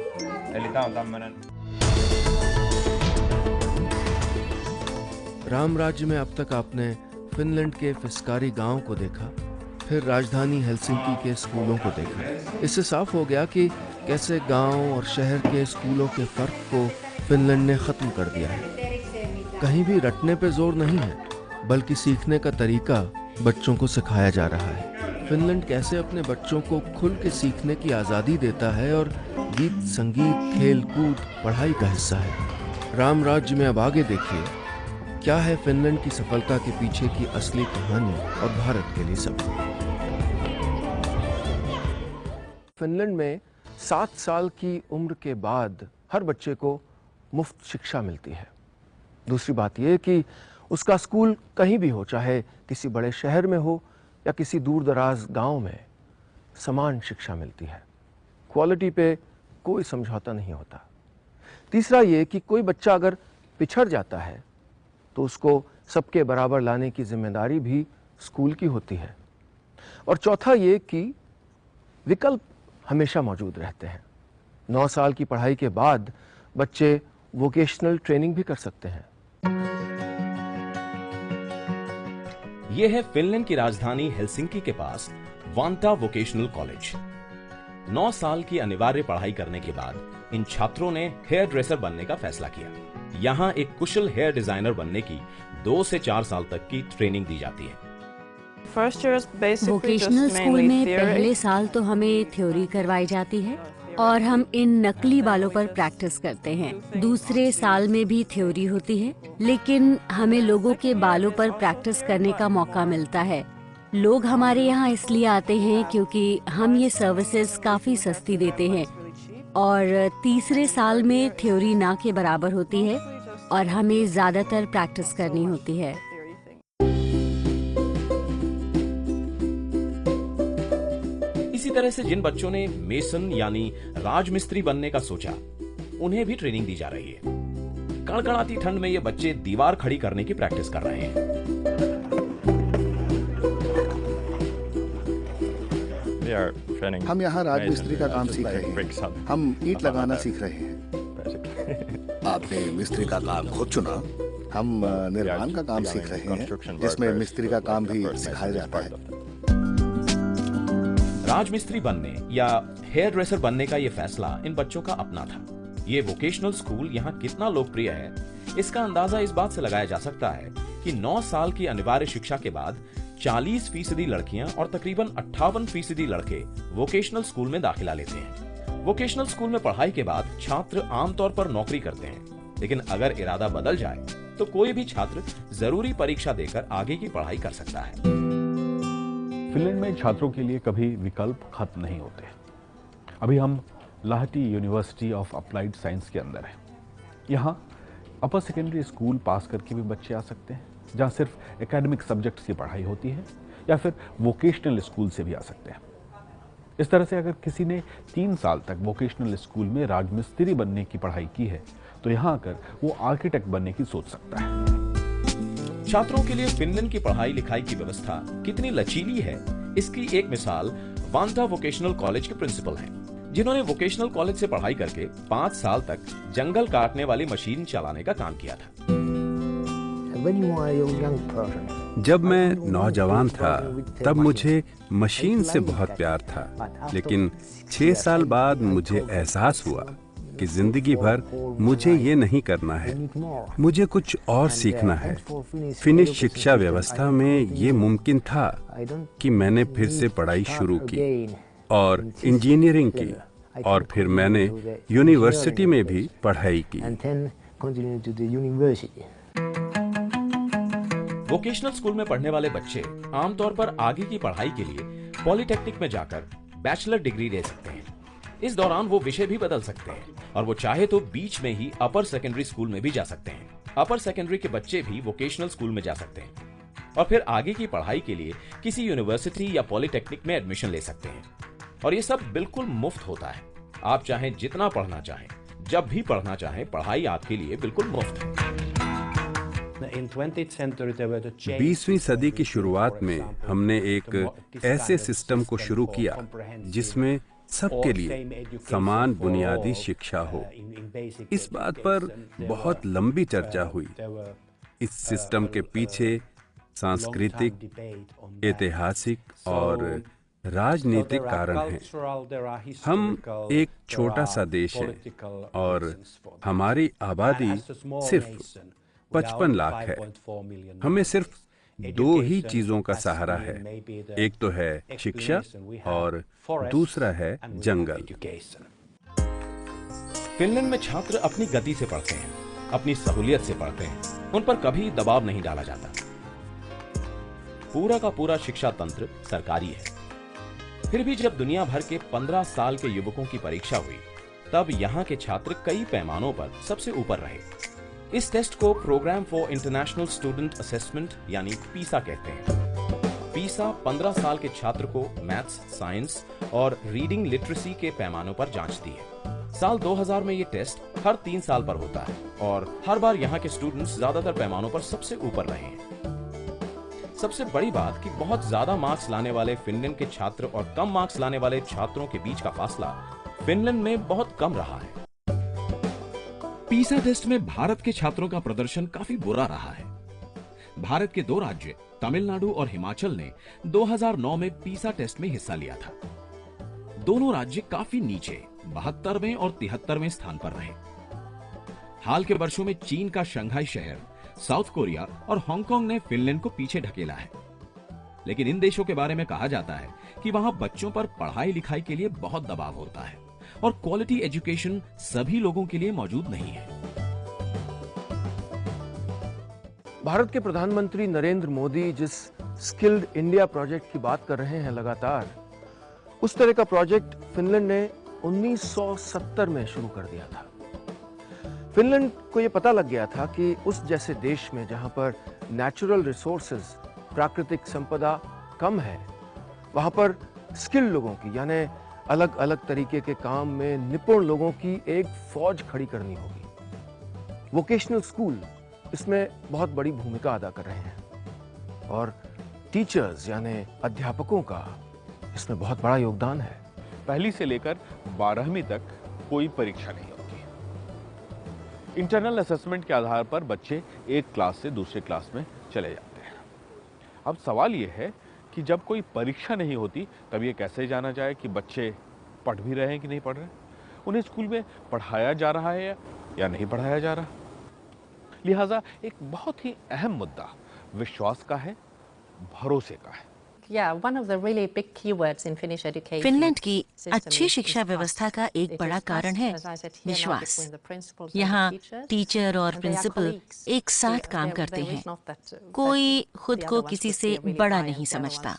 रामराज्य में अब तक आपने फिनलैंड के फिस्कारी गांव को देखा, फिर राजधानी हेलसिंकी के स्कूलों को देखा। इससे साफ हो गया कि कैसे गांव और शहर के स्कूलों के फर्क को फिनलैंड ने खत्म कर दिया है। कहीं भी रटने पे जोर नहीं है, बल्कि सीखने का तरीका बच्चों को सिखाया जा रहा है। फिनलैंड कैसे अपने बच्चों को खुल के सीखने की आज़ादी देता है और गीत, संगीत, खेल कूद पढ़ाई का हिस्सा है। राम राज्य में अब आगे देखिए, क्या है फिनलैंड की सफलता के पीछे की असली कहानी और भारत के लिए सफल। फिनलैंड में 7 साल की उम्र के बाद हर बच्चे को मुफ्त शिक्षा मिलती है। दूसरी बात यह कि उसका स्कूल कहीं भी हो, चाहे किसी बड़े शहर में हो या किसी दूर दराज गांव में, समान शिक्षा मिलती है। क्वालिटी पे कोई समझौता नहीं होता। तीसरा ये कि कोई बच्चा अगर पिछड़ जाता है तो उसको सबके बराबर लाने की जिम्मेदारी भी स्कूल की होती है। और चौथा ये कि विकल्प हमेशा मौजूद रहते हैं। 9 साल की पढ़ाई के बाद बच्चे वोकेशनल ट्रेनिंग भी कर सकते हैं। यह है फिनलैंड की राजधानी हेलसिंकी के पास वांटा वोकेशनल कॉलेज। 9 साल की अनिवार्य पढ़ाई करने के बाद इन छात्रों ने हेयर ड्रेसर बनने का फैसला किया। यहाँ एक कुशल हेयर डिजाइनर बनने की 2 से 4 साल तक की ट्रेनिंग दी जाती है। वोकेशनल स्कूल में पहले साल तो हमें थ्योरी करवाई जाती है और हम इन नकली बालों पर प्रैक्टिस करते हैं। दूसरे साल में भी थ्योरी होती है, लेकिन हमें लोगों के बालों पर प्रैक्टिस करने का मौका मिलता है। लोग हमारे यहाँ इसलिए आते हैं क्योंकि हम ये सर्विसेज काफी सस्ती देते हैं और तीसरे साल में थ्योरी ना के बराबर होती है और हमें ज्यादातर प्रैक्टिस करनी होती है। इसी तरह से जिन बच्चों ने मेसन यानी राजमिस्त्री बनने का सोचा, उन्हें भी ट्रेनिंग दी जा रही है। कड़कड़ाती ठंड में ये बच्चे दीवार खड़ी करने की प्रैक्टिस कर रहे हैं। हम यहाँ राजमिस्त्री का काम सीख रहे हैं। हम ईंट लगाना सीख रहे हैं। आपने मिस्त्री का काम खुद चुना। हम निर्माण का काम सीख रहे हैं, जिसमें मिस्त्री का काम भी सिखाया जाता है। राजमिस्त्री बनने या हेयर ड्रेसर बनने का ये फैसला इन बच्चों का अपना था। ये वोकेशनल स्कूल यहाँ कितना लोकप्रिय है, इसका अंदाजा इस बात से लगाया जा सकता है कि 9 साल की अनिवार्य शिक्षा के बाद 40% लड़कियां और तकरीबन 58% लड़के वोकेशनल स्कूल में दाखिला लेते हैं। वोकेशनल स्कूल में पढ़ाई के बाद छात्र आमतौर पर नौकरी करते हैं, लेकिन अगर इरादा बदल जाए तो कोई भी छात्र जरूरी परीक्षा देकर आगे की पढ़ाई कर सकता है। फिनलैंड में छात्रों के लिए कभी विकल्प खत्म नहीं होते। अभी हम लाहटी यूनिवर्सिटी ऑफ अप्लाइड साइंस के अंदर हैं। यहाँ अपर सेकेंडरी स्कूल पास करके भी बच्चे आ सकते हैं, जहाँ सिर्फ एकेडमिक सब्जेक्ट्स की पढ़ाई होती है, या फिर वोकेशनल स्कूल से भी आ सकते हैं। इस तरह से अगर किसी ने 3 साल तक वोकेशनल स्कूल में राजमिस्त्री बनने की पढ़ाई की है, तो यहाँ आकर वो आर्किटेक्ट बनने की सोच सकता है। छात्रों के लिए फिनलैंड की पढ़ाई लिखाई की व्यवस्था कितनी लचीली है, इसकी एक मिसाल वांटा वोकेशनल कॉलेज के प्रिंसिपल हैं, जिन्होंने वोकेशनल कॉलेज से पढ़ाई करके 5 साल तक जंगल काटने वाली मशीन चलाने का काम किया था। जब मैं नौजवान था तब मुझे मशीन से बहुत प्यार था, लेकिन 6 साल बाद मुझे एहसास हुआ कि जिंदगी भर मुझे ये नहीं करना है, मुझे कुछ और सीखना है। फिनिश शिक्षा व्यवस्था में ये मुमकिन था कि मैंने फिर से पढ़ाई शुरू की और इंजीनियरिंग की, और फिर मैंने यूनिवर्सिटी में भी पढ़ाई की। वोकेशनल स्कूल में पढ़ने वाले बच्चे आमतौर पर आगे की पढ़ाई के लिए पॉलिटेक्निक में जाकर बैचलर डिग्री ले सकते हैं। इस दौरान वो विषय भी बदल सकते हैं और वो चाहे तो बीच में ही अपर सेकेंडरी स्कूल में भी जा सकते हैं। अपर सेकेंडरी के बच्चे भी वोकेशनल स्कूल में जा सकते हैं और फिर आगे की पढ़ाई के लिए किसी यूनिवर्सिटी या पॉलिटेक्निक में एडमिशन ले सकते हैं। और ये सब बिल्कुल मुफ्त होता है। आप चाहें जितना पढ़ना चाहें, जब भी पढ़ना चाहें, पढ़ाई आपके लिए बिल्कुल मुफ्त है। 20वीं सदी की शुरुआत में हमने एक ऐसे सिस्टम को शुरू किया जिसमें सबके लिए समान बुनियादी शिक्षा हो। इस बात पर बहुत लंबी चर्चा हुई। इस सिस्टम के पीछे सांस्कृतिक, ऐतिहासिक और राजनीतिक कारण हैं। हम एक छोटा सा देश है और हमारी आबादी सिर्फ 55 लाख है। हमें सिर्फ 2 ही चीजों का सहारा है, एक तो है शिक्षा और दूसरा है जंगल। फिनलैंड में छात्र अपनी गति से पढ़ते हैं, अपनी सहूलियत से पढ़ते हैं, उन पर कभी दबाव नहीं डाला जाता। पूरा का पूरा शिक्षा तंत्र सरकारी है। फिर भी जब दुनिया भर के 15 साल के युवकों की परीक्षा हुई, तब यहाँ के छात्र कई पैमानों पर सबसे ऊपर रहे। इस टेस्ट को programme for international student assessment यानी पीसा कहते हैं। पीसा 15 साल के छात्र को मैथ्स, साइंस और रीडिंग लिटरेसी के पैमानों पर जांचती है। साल 2000 में ये टेस्ट हर 3 साल पर होता है और हर बार यहाँ के स्टूडेंट्स ज्यादातर पैमानों पर सबसे ऊपर रहे हैं। सबसे बड़ी बात कि बहुत ज्यादा मार्क्स लाने वाले फिनलैंड के छात्र और कम मार्क्स लाने वाले छात्रों के बीच का फासला फिनलैंड में बहुत कम रहा है। पीसा टेस्ट में भारत के छात्रों का प्रदर्शन काफी बुरा रहा है। भारत के 2 राज्य तमिलनाडु और हिमाचल ने 2009 में पीसा टेस्ट में हिस्सा लिया था। दोनों राज्य काफी नीचे 72वें और 73वें स्थान पर रहे। हाल के वर्षों में चीन का शंघाई शहर, साउथ कोरिया और हांगकांग ने फिनलैंड को पीछे ढकेला है। लेकिन इन देशों के बारे में कहा जाता है कि वहां बच्चों पर पढ़ाई लिखाई के लिए बहुत दबाव होता है और क्वालिटी एजुकेशन सभी लोगों के लिए मौजूद नहीं है। भारत के प्रधानमंत्री नरेंद्र मोदी जिस स्किल्ड इंडिया प्रोजेक्ट की बात कर रहे हैं लगातार, उस तरह का प्रोजेक्ट फिनलैंड ने 1970 में शुरू कर दिया था। फिनलैंड को यह पता लग गया था कि उस जैसे देश में जहां पर नेचुरल रिसोर्सेज, प्राकृतिक संपदा कम है, वहां पर स्किल्ड लोगों की यानी अलग अलग तरीके के काम में निपुण लोगों की एक फौज खड़ी करनी होगी। वोकेशनल स्कूल इसमें बहुत बड़ी भूमिका अदा कर रहे हैं और टीचर्स यानी अध्यापकों का इसमें बहुत बड़ा योगदान है। पहली से लेकर 12वीं तक कोई परीक्षा नहीं होती। इंटरनल असेसमेंट के आधार पर बच्चे एक क्लास से दूसरे क्लास में चले जाते हैं। अब सवाल यह है कि जब कोई परीक्षा नहीं होती तब ये कैसे जाना जाए कि बच्चे पढ़ भी रहे हैं कि नहीं पढ़ रहे, उन्हें स्कूल में पढ़ाया जा रहा है या नहीं पढ़ाया जा रहा। लिहाजा एक बहुत ही अहम मुद्दा विश्वास का है, भरोसे का है। फिनलैंड की अच्छी शिक्षा व्यवस्था का एक बड़ा कारण है विश्वास। यहाँ टीचर और प्रिंसिपल एक साथ काम करते हैं। कोई खुद को किसी से बड़ा नहीं समझता।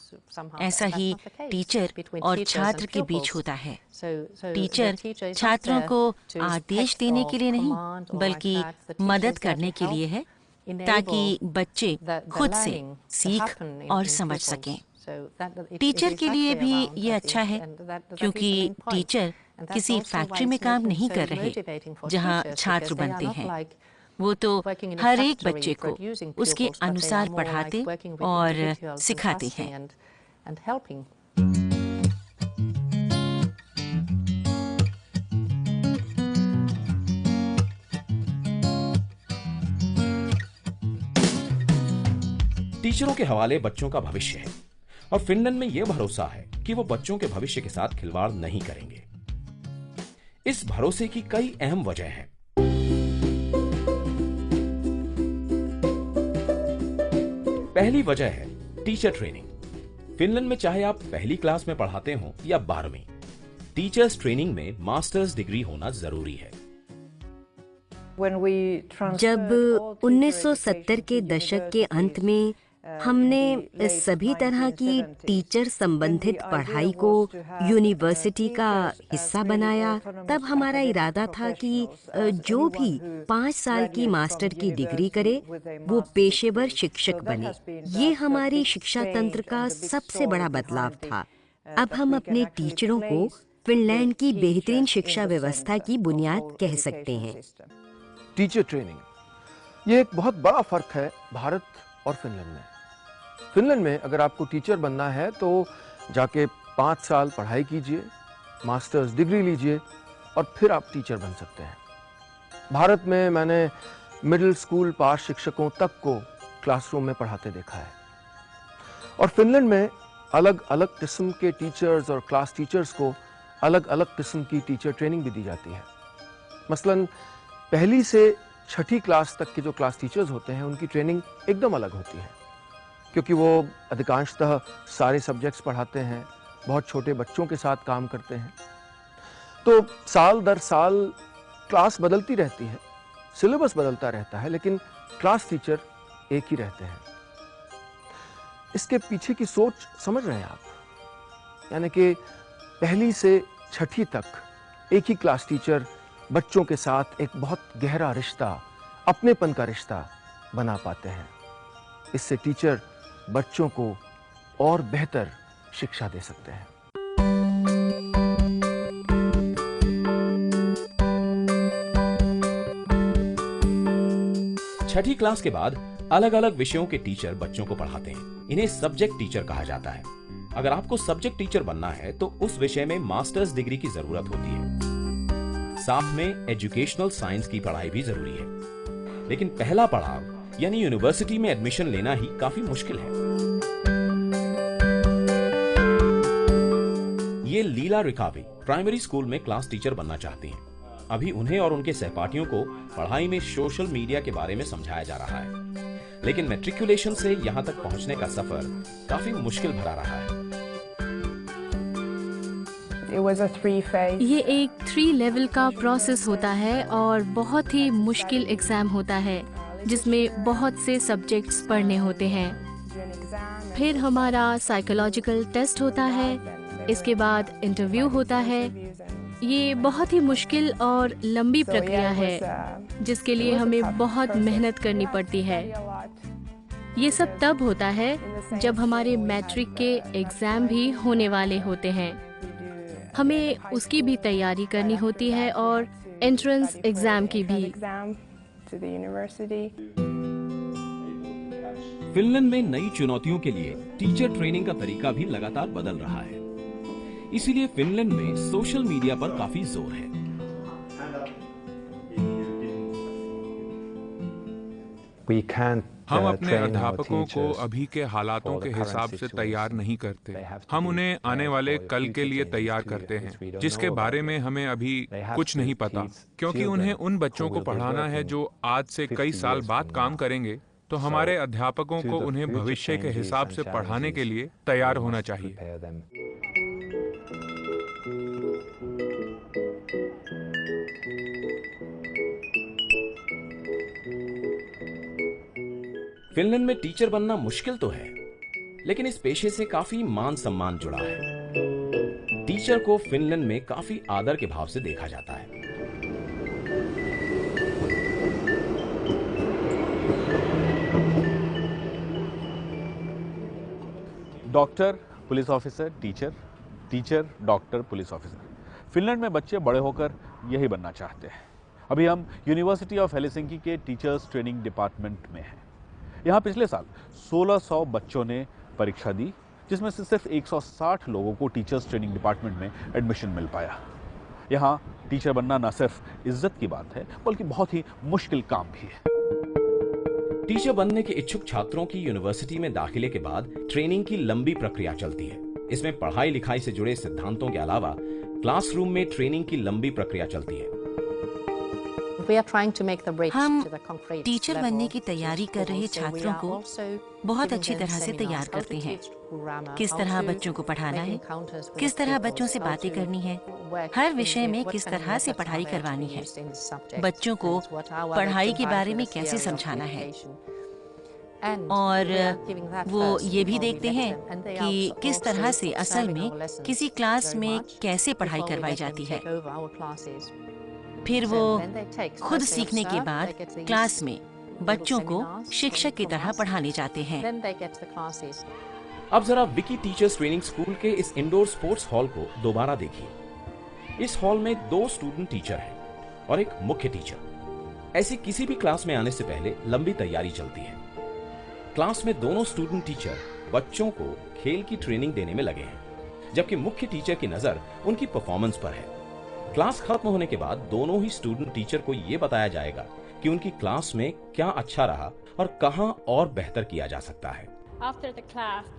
ऐसा ही टीचर और छात्र के बीच होता है। टीचर छात्रों को आदेश देने के लिए नहीं, बल्कि मदद करने के लिए है, ताकि बच्चे खुद से सीख और समझ सकें। टीचर के लिए भी ये अच्छा है, क्योंकि टीचर किसी फैक्ट्री में काम नहीं कर रहे जहां छात्र बनते हैं। वो तो हर एक बच्चे को उसके अनुसार पढ़ाते और सिखाते हैं। टीचरों के हवाले बच्चों का भविष्य है और फिनलैंड में यह भरोसा है कि वो बच्चों के भविष्य के साथ खिलवाड़ नहीं करेंगे। इस भरोसे की कई अहम वजह हैं। पहली वजह है टीचर ट्रेनिंग। फिनलैंड में चाहे आप पहली क्लास में पढ़ाते हो या 12वीं, टीचर्स ट्रेनिंग में मास्टर्स डिग्री होना जरूरी है। जब 1970 के दशक के अंत में हमने सभी तरह की टीचर संबंधित पढ़ाई को यूनिवर्सिटी का हिस्सा बनाया, तब हमारा इरादा था कि जो भी 5 साल की मास्टर की डिग्री करे वो पेशेवर शिक्षक बने। ये हमारी शिक्षा तंत्र का सबसे बड़ा बदलाव था। अब हम अपने टीचरों को फिनलैंड की बेहतरीन शिक्षा व्यवस्था की बुनियाद कह सकते हैं। टीचर ट्रेनिंग, ये एक बहुत बड़ा फर्क है भारत और फिनलैंड में। फिनलैंड में अगर आपको टीचर बनना है तो जाके 5 साल पढ़ाई कीजिए, मास्टर्स डिग्री लीजिए और फिर आप टीचर बन सकते हैं। भारत में मैंने मिडिल स्कूल पास शिक्षकों तक को क्लासरूम में पढ़ाते देखा है और फिनलैंड में अलग अलग किस्म के टीचर्स और क्लास टीचर्स को अलग अलग किस्म की टीचर ट्रेनिंग भी दी जाती है। मसलन पहली से 6ठी क्लास तक के जो क्लास टीचर्स होते हैं उनकी ट्रेनिंग एकदम अलग होती है, क्योंकि वो अधिकांशतः सारे सब्जेक्ट्स पढ़ाते हैं, बहुत छोटे बच्चों के साथ काम करते हैं। तो साल दर साल क्लास बदलती रहती है, सिलेबस बदलता रहता है, लेकिन क्लास टीचर एक ही रहते हैं। इसके पीछे की सोच समझ रहे हैं आप? यानी कि पहली से 6ठी तक एक ही क्लास टीचर बच्चों के साथ एक बहुत गहरा रिश्ता, अपनेपन का रिश्ता बना पाते हैं। इससे टीचर बच्चों को और बेहतर शिक्षा दे सकते हैं। 6ठी क्लास के बाद अलग अलग विषयों के टीचर बच्चों को पढ़ाते हैं। इन्हें सब्जेक्ट टीचर कहा जाता है। अगर आपको सब्जेक्ट टीचर बनना है तो उस विषय में मास्टर्स डिग्री की जरूरत होती है। साथ में एजुकेशनल साइंस की पढ़ाई भी जरूरी है। लेकिन पहला पड़ाव यानी यूनिवर्सिटी में एडमिशन लेना ही काफी मुश्किल है। ये लीला रिकावी प्राइमरी स्कूल में क्लास टीचर बनना चाहती हैं। अभी उन्हें और उनके सहपाठियों को पढ़ाई में सोशल मीडिया के बारे में समझाया जा रहा है। लेकिन मैट्रिकुलेशन से यहाँ तक पहुँचने का सफर काफी मुश्किल भरा रहा है। ये एक 3 लेवल का प्रोसेस होता है और बहुत ही मुश्किल एग्जाम होता है जिसमें बहुत से सब्जेक्ट्स पढ़ने होते हैं। फिर हमारा साइकोलॉजिकल टेस्ट होता है, इसके बाद इंटरव्यू होता है। ये बहुत ही मुश्किल और लंबी प्रक्रिया है जिसके लिए हमें बहुत मेहनत करनी पड़ती है। ये सब तब होता है जब हमारे मैट्रिक के एग्ज़ाम भी होने वाले होते हैं। हमें उसकी भी तैयारी करनी होती है और एंट्रेंस एग्ज़ाम की भी। फिनलैंड में नई चुनौतियों के लिए टीचर ट्रेनिंग का तरीका भी लगातार बदल रहा है। इसीलिए फिनलैंड में सोशल मीडिया पर काफी जोर है। हम अपने अध्यापकों को अभी के हालातों के हिसाब से तैयार नहीं करते। हम उन्हें आने वाले कल के लिए तैयार करते हैं जिसके बारे में हमें अभी कुछ नहीं पता, क्योंकि उन्हें उन बच्चों को पढ़ाना है जो आज से कई साल बाद काम करेंगे। तो हमारे अध्यापकों को उन्हें भविष्य के हिसाब से पढ़ाने के लिए तैयार होना चाहिए। फिनलैंड में टीचर बनना मुश्किल तो है, लेकिन इस पेशे से काफी मान सम्मान जुड़ा है। टीचर को फिनलैंड में काफी आदर के भाव से देखा जाता है। Doctor, police officer, teacher, teacher, doctor, police officer. Finland में बच्चे बड़े होकर यही बनना चाहते हैं। अभी हम यूनिवर्सिटी ऑफ हेलसिंकी के टीचर्स ट्रेनिंग डिपार्टमेंट में हैं। यहाँ पिछले साल 1600 बच्चों ने परीक्षा दी, जिसमें से सिर्फ 160 लोगों को टीचर्स ट्रेनिंग डिपार्टमेंट में एडमिशन मिल पाया। यहाँ टीचर बनना न सिर्फ इज्जत की बात है, बल्कि बहुत ही मुश्किल काम भी है। टीचर बनने के इच्छुक छात्रों की यूनिवर्सिटी में दाखिले के बाद ट्रेनिंग की लंबी प्रक्रिया चलती है। इसमें पढ़ाई लिखाई से जुड़े सिद्धांतों के अलावा क्लासरूम में ट्रेनिंग की लंबी प्रक्रिया चलती है। हम टीचर बनने की तैयारी कर रहे छात्रों को बहुत अच्छी तरह से तैयार करते हैं। किस तरह बच्चों को पढ़ाना है, किस तरह बच्चों से बातें करनी है, हर विषय में किस तरह से पढ़ाई करवानी है, बच्चों को पढ़ाई के बारे में कैसे समझाना है, और वो ये भी देखते हैं कि किस तरह से असल में किसी क्लास में कैसे पढ़ाई करवाई जाती है। फिर वो खुद सीखने के बाद क्लास में बच्चों को शिक्षक की तरह पढ़ाने जाते हैं। अब जरा विकी टीचर्स ट्रेनिंग स्कूल के इस इंडोर स्पोर्ट्स हॉल को दोबारा देखिए। इस हॉल में 2 स्टूडेंट टीचर हैं और एक मुख्य टीचर। ऐसी किसी भी क्लास में आने से पहले लंबी तैयारी चलती है। क्लास में दोनों स्टूडेंट टीचर बच्चों को खेल की ट्रेनिंग देने में लगे हैं, जबकि मुख्य टीचर की नजर उनकी परफॉर्मेंस पर है। क्लास खत्म होने के बाद दोनों ही स्टूडेंट टीचर को यह बताया जाएगा कि उनकी क्लास में क्या अच्छा रहा और कहां और बेहतर किया जा सकता है।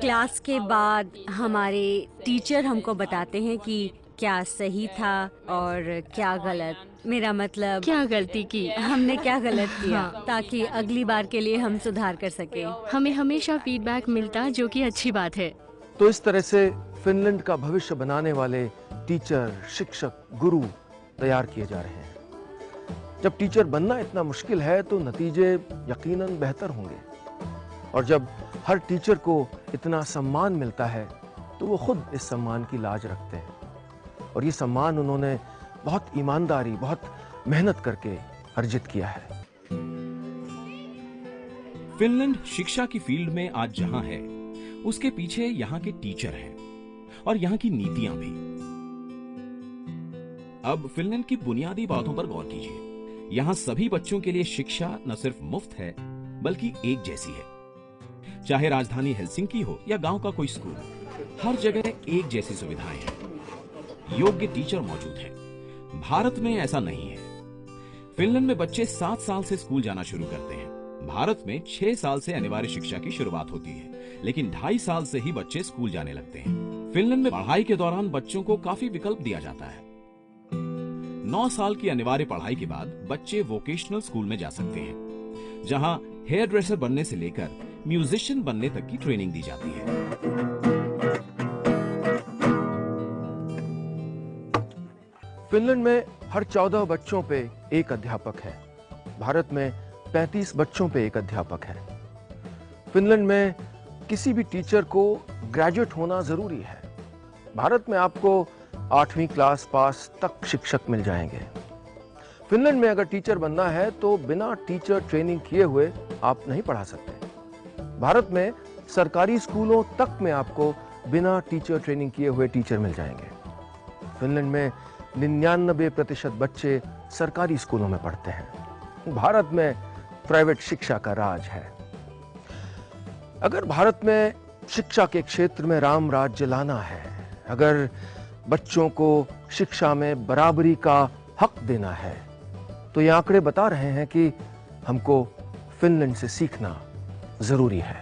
क्लास के बाद हमारे टीचर हमको बताते हैं कि क्या सही था और क्या गलत। मेरा मतलब क्या गलती की, हमने क्या गलत किया, ताकि अगली बार के लिए हम सुधार कर सके। हमें हमेशा फीडबैक मिलता, जो कि अच्छी बात है। तो इस तरह से फिनलैंड का भविष्य बनाने वाले टीचर, शिक्षक, गुरु तैयार किए जा रहे हैं। जब टीचर बनना इतना मुश्किल है तो नतीजे यकीनन बेहतर होंगे। और जब हर टीचर को इतना सम्मान मिलता है तो वो खुद इस सम्मान की लाज रखते हैं। और ये सम्मान उन्होंने बहुत ईमानदारी, बहुत मेहनत करके अर्जित किया है। फिनलैंड शिक्षा की फील्ड में आज जहां है, उसके पीछे यहाँ के टीचर हैं और यहाँ की नीतियां भी। अब फिनलैंड की बुनियादी बातों पर गौर कीजिए। यहाँ सभी बच्चों के लिए शिक्षा न सिर्फ मुफ्त है, बल्कि एक जैसी है। चाहे राजधानी हेलसिंकी हो या गांव का कोई स्कूल, हर जगह एक जैसी सुविधाएं हैं, योग्य टीचर मौजूद हैं। भारत में ऐसा नहीं है। फिनलैंड में बच्चे 7 साल से स्कूल जाना शुरू करते हैं। भारत में 6 साल से अनिवार्य शिक्षा की शुरुआत होती है, लेकिन 2.5 साल से ही बच्चे स्कूल जाने लगते हैं। फिनलैंड में पढ़ाई के दौरान बच्चों को काफी विकल्प दिया जाता है। 9 साल की अनिवार्य पढ़ाई के बाद बच्चे वोकेशनल स्कूल में जा सकते हैं, जहां हेयर ड्रेसर बनने से लेकर म्यूजिशियन बनने तक की ट्रेनिंग दी जाती है। फिनलैंड में हर 14 बच्चों पे एक अध्यापक है। भारत में 35 बच्चों पे एक अध्यापक है। फिनलैंड में किसी भी टीचर को ग्रेजुएट होना जरूरी है। भारत में आपको 8वीं क्लास पास तक शिक्षक मिल जाएंगे। फिनलैंड में अगर टीचर बनना है तो बिना टीचर ट्रेनिंग किए हुए आप नहीं पढ़ा सकते। भारत में सरकारी स्कूलों तक में आपको बिना टीचर ट्रेनिंग किए हुए टीचर मिल जाएंगे। फिनलैंड में 99% बच्चे सरकारी स्कूलों में पढ़ते हैं। भारत में प्राइवेट शिक्षा का राज है। अगर भारत में शिक्षा के क्षेत्र में राम राज्य लाना है, अगर बच्चों को शिक्षा में बराबरी का हक देना है, तो ये आंकड़े बता रहे हैं कि हमको फिनलैंड से सीखना जरूरी है।